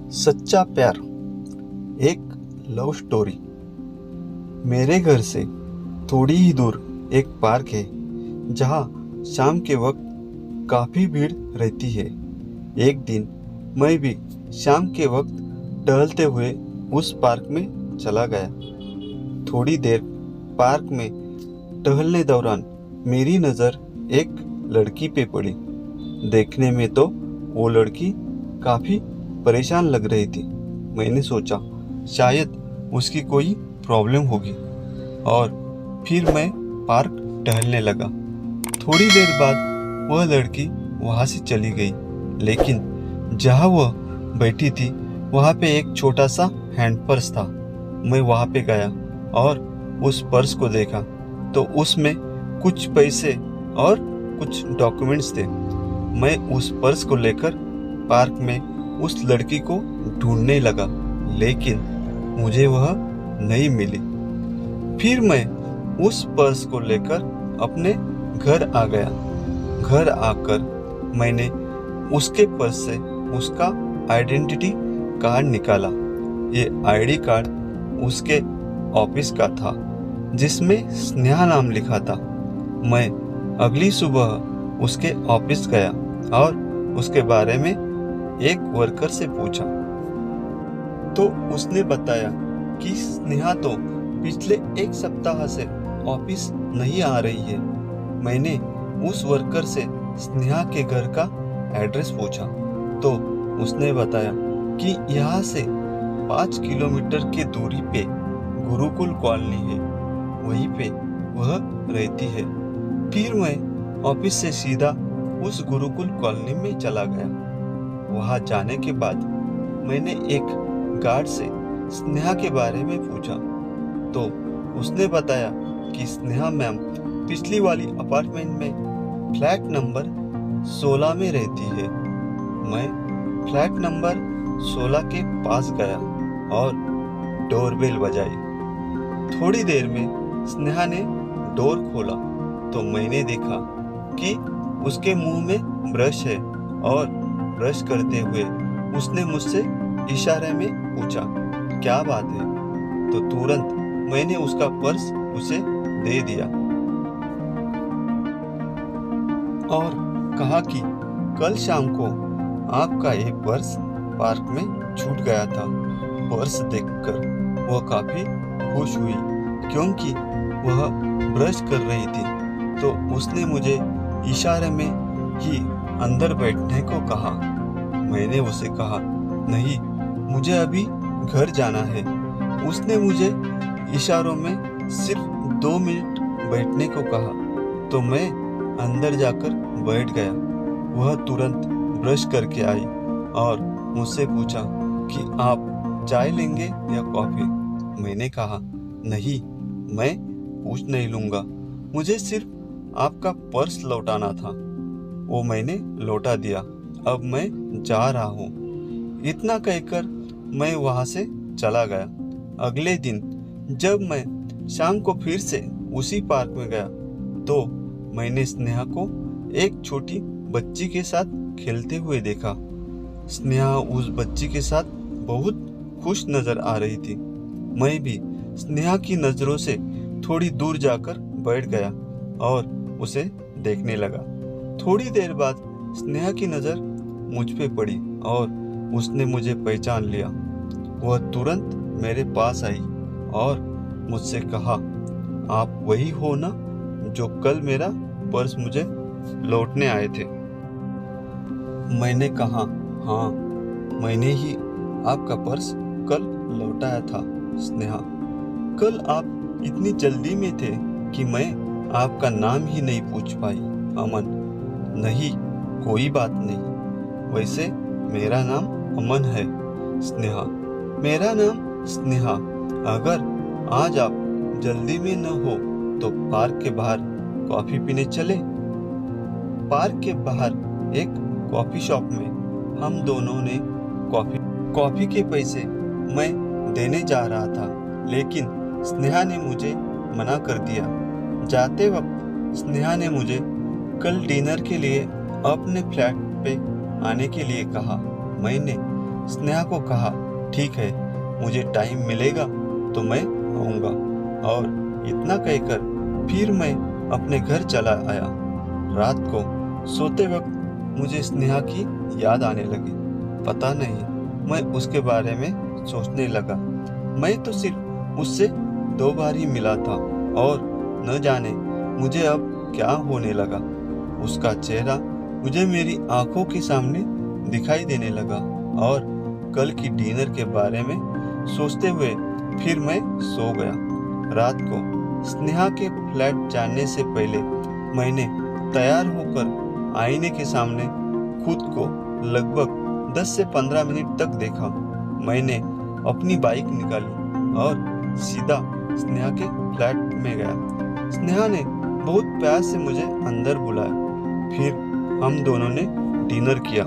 सच्चा प्यार एक लव स्टोरी। मेरे घर से थोड़ी ही दूर एक पार्क है जहाँ शाम के वक्त काफ़ी भीड़ रहती है। एक दिन मैं भी शाम के वक्त टहलते हुए उस पार्क में चला गया। थोड़ी देर पार्क में टहलने दौरान मेरी नज़र एक लड़की पे पड़ी। देखने में तो वो लड़की काफ़ी परेशान लग रही थी। मैंने सोचा शायद उसकी कोई प्रॉब्लम होगी और फिर मैं पार्क टहलने लगा। थोड़ी देर बाद वह लड़की वहाँ से चली गई, लेकिन जहाँ वह बैठी थी वहाँ पे एक छोटा सा हैंड पर्स था। मैं वहाँ पे गया और उस पर्स को देखा तो उसमें कुछ पैसे और कुछ डॉक्यूमेंट्स थे। मैं उस पर्स को लेकर पार्क में उस लड़की को ढूंढने लगा, लेकिन मुझे वह नहीं मिली। फिर मैं उस पर्स को लेकर अपने घर आ गया। घर आकर मैंने उसके पर्स से उसका आइडेंटिटी कार्ड निकाला। ये आईडी कार्ड उसके ऑफिस का था जिसमें स्नेहा नाम लिखा था। मैं अगली सुबह उसके ऑफिस गया और उसके बारे में एक वर्कर से पूछा तो उसने बताया कि स्नेहा तो पिछले एक सप्ताह से ऑफिस नहीं आ रही है। मैंने उस वर्कर से स्नेहा के घर का एड्रेस पूछा तो उसने बताया कि यहाँ से 5 किलोमीटर की दूरी पे गुरुकुल कॉलोनी है, वहीं पे वह रहती है। फिर मैं ऑफिस से सीधा उस गुरुकुल कॉलोनी में चला गया। वहाँ जाने के बाद मैंने एक गार्ड से स्नेहा के बारे में पूछा तो उसने बताया कि स्नेहा मैम पिछली वाली अपार्टमेंट में फ्लैट नंबर 16 में रहती है। मैं फ्लैट नंबर 16 के पास गया और डोरबेल बजाई। थोड़ी देर में स्नेहा ने डोर खोला तो मैंने देखा कि उसके मुंह में ब्रश है और ब्रश करते हुए उसने मुझसे इशारे में पूछा क्या बात है, तो तुरंत मैंने उसका पर्स उसे दे दिया और कहा कि कल शाम को आपका ये पर्स पार्क में छूट गया था। पर्स देखकर वह काफी खुश हुई क्योंकि वह ब्रश कर रही थी, तो उसने मुझे इशारे में ही अंदर बैठने को कहा। मैंने उसे कहा नहीं, मुझे अभी घर जाना है। उसने मुझे इशारों में सिर्फ 2 मिनट बैठने को कहा तो मैं अंदर जाकर बैठ गया। वह तुरंत ब्रश करके आई और मुझसे पूछा कि आप चाय लेंगे या कॉफी। मैंने कहा नहीं, मैं कुछ नहीं लूँगा, मुझे सिर्फ आपका पर्स लौटाना था। वो मैंने लौटा दिया, अब मैं जा रहा हूँ। इतना कहकर मैं वहाँ से चला गया। अगले दिन जब मैं शाम को फिर से उसी पार्क में गया तो मैंने स्नेहा को एक छोटी बच्ची के साथ खेलते हुए देखा। स्नेहा उस बच्ची के साथ बहुत खुश नजर आ रही थी। मैं भी स्नेहा की नज़रों से थोड़ी दूर जाकर बैठ गया और उसे देखने लगा। थोड़ी देर बाद स्नेहा की नज़र मुझ पे पड़ी और उसने मुझे पहचान लिया। वह तुरंत मेरे पास आई और मुझसे कहा आप वही हो ना जो कल मेरा पर्स मुझे लौटने आए थे। मैंने कहा हाँ, मैंने ही आपका पर्स कल लौटाया था स्नेहा। कल आप इतनी जल्दी में थे कि मैं आपका नाम ही नहीं पूछ पाई। अमन। नहीं, कोई बात नहीं, वैसे मेरा नाम अमन है। स्नेहा। मेरा नाम स्नेहा। अगर आज आप जल्दी में न हो तो पार्क के बाहर कॉफी पीने चले। पार्क के बाहर एक कॉफी शॉप में हम दोनों ने कॉफी के पैसे मैं देने जा रहा था, लेकिन स्नेहा ने मुझे मना कर दिया। जाते वक्त स्नेहा ने मुझे कल डिनर के लिए अपने फ्लैट पे आने के लिए कहा। मैंने स्नेहा को कहा, ठीक है, मुझे टाइम मिलेगा तो मैं आऊँगा। और इतना कहकर फिर मैं अपने घर चला आया। रात को सोते वक्त मुझे स्नेहा की याद आने लगी। पता नहीं, मैं उसके बारे में सोचने लगा। मैं तो सिर्फ उससे 2 बार ही मिला था और न जाने मुझे अब क्या होने लगा। उसका चेहरा मुझे मेरी आंखों के सामने दिखाई देने लगा और कल की डिनर के बारे में सोचते हुए फिर मैं सो गया। रात को स्नेहा के फ्लैट जाने से पहले मैंने तैयार होकर आईने के सामने खुद को लगभग 10 से 15 मिनट तक देखा। मैंने अपनी बाइक निकाली और सीधा स्नेहा के फ्लैट में गया। स्नेहा ने बहुत प्यार से मुझे अंदर बुलाया। फिर हम दोनों ने डिनर किया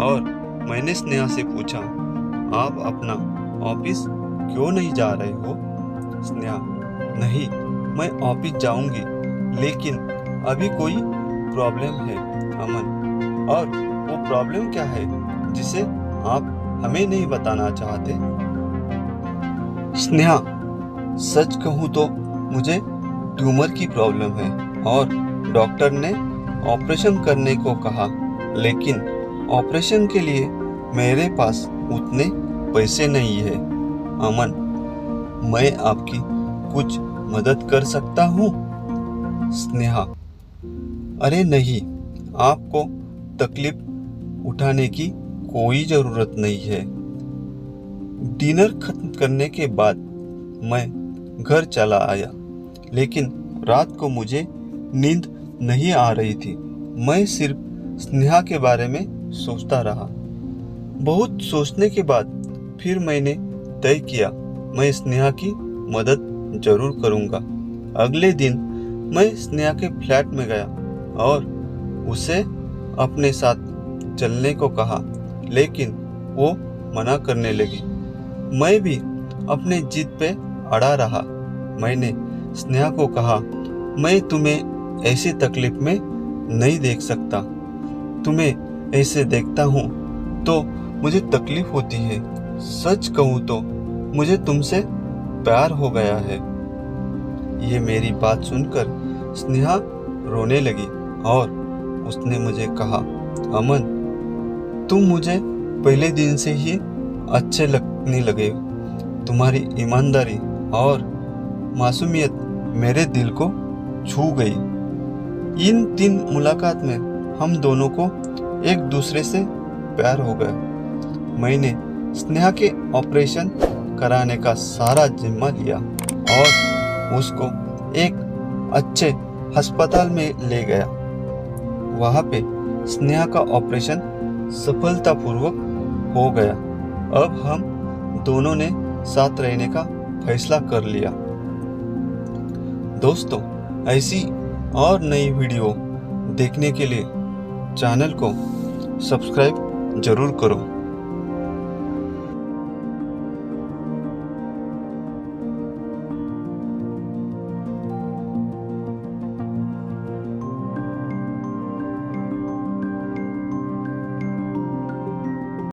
और मैंने स्नेहा से पूछा, आप अपना ऑफिस क्यों नहीं जा रहे हो? स्नेहा, नहीं, मैं ऑफिस जाऊंगी, लेकिन अभी कोई प्रॉब्लम है अमन। और वो प्रॉब्लम क्या है जिसे आप हमें नहीं बताना चाहते? स्नेहा, सच कहूँ तो मुझे ट्यूमर की प्रॉब्लम है और डॉक्टर ने ऑपरेशन करने को कहा, लेकिन ऑपरेशन के लिए मेरे पास उतने पैसे नहीं है। अमन, मैं आपकी कुछ मदद कर सकता हूँ? स्नेहा, अरे नहीं, आपको तकलीफ उठाने की कोई ज़रूरत नहीं है। डिनर खत्म करने के बाद मैं घर चला आया, लेकिन रात को मुझे नींद नहीं आ रही थी। मैं सिर्फ स्नेहा के बारे में सोचता रहा। बहुत सोचने के बाद फिर मैंने तय किया, मैं स्नेहा की मदद जरूर करूँगा। अगले दिन मैं स्नेहा के फ्लैट में गया और उसे अपने साथ चलने को कहा, लेकिन वो मना करने लगी। मैं भी अपने जिद पे अड़ा रहा। मैंने स्नेहा को कहा, मैं तुम्हें ऐसी तकलीफ में नहीं देख सकता। तुम्हें ऐसे देखता हूँ तो मुझे तकलीफ होती है। सच कहूँ तो मुझे तुमसे प्यार हो गया है। ये मेरी बात सुनकर स्नेहा रोने लगी और उसने मुझे कहा, अमन, तुम मुझे पहले दिन से ही अच्छे लगने लगे। तुम्हारी ईमानदारी और मासूमियत मेरे दिल को छू गई। इन 3 मुलाकात में हम दोनों को एक दूसरे से प्यार हो गया। मैंने स्नेहा के ऑपरेशन कराने का सारा जिम्मा लिया और उसको एक अच्छे अस्पताल में ले गया। वहाँ पे स्नेहा का ऑपरेशन सफलतापूर्वक हो गया। अब हम दोनों ने साथ रहने का फैसला कर लिया। दोस्तों, ऐसी और नई वीडियो देखने के लिए चैनल को सब्सक्राइब जरूर करो।